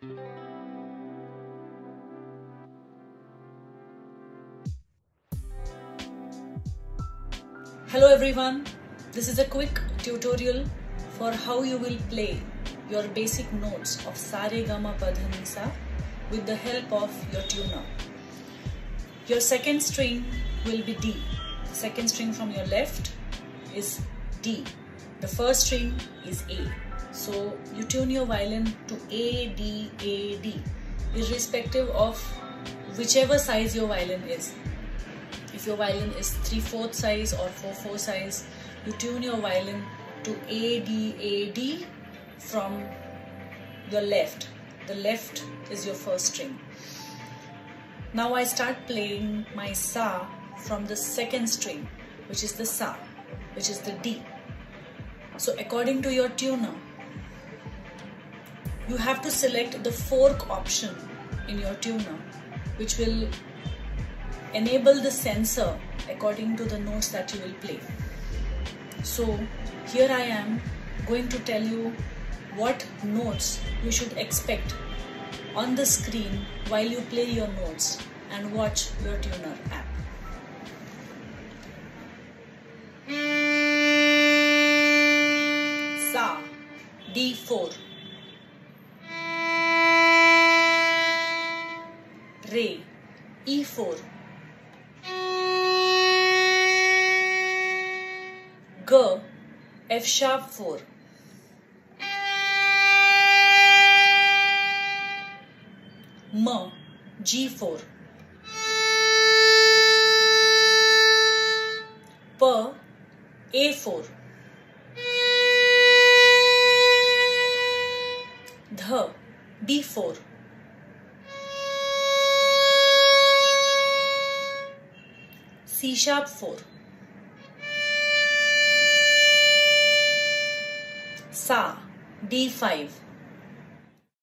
Hello everyone, this is a quick tutorial for how you will play your basic notes of Sa Re Ga Ma Pa Dha Ni Sa with the help of your tuner. Your second string will be D. The second string from your left is D. The first string is A. So you tune your violin to A, D, A, D, irrespective of whichever size your violin is. If your violin is 3/4 size or 4/4 size, you tune your violin to A, D, A, D from your left. The left is your first string. Now I start playing my Sa from the second string, which is the Sa, which is the D. So according to your tuner, you have to select the fork option in your tuner, which will enable the sensor according to the notes that you will play. So here I am going to tell you what notes you should expect on the screen while you play your notes and watch your tuner app. Sa, D4. Re, E4. G, F sharp 4. M, G4. P, A4. Dh, D4. C sharp 4. Sa, D5.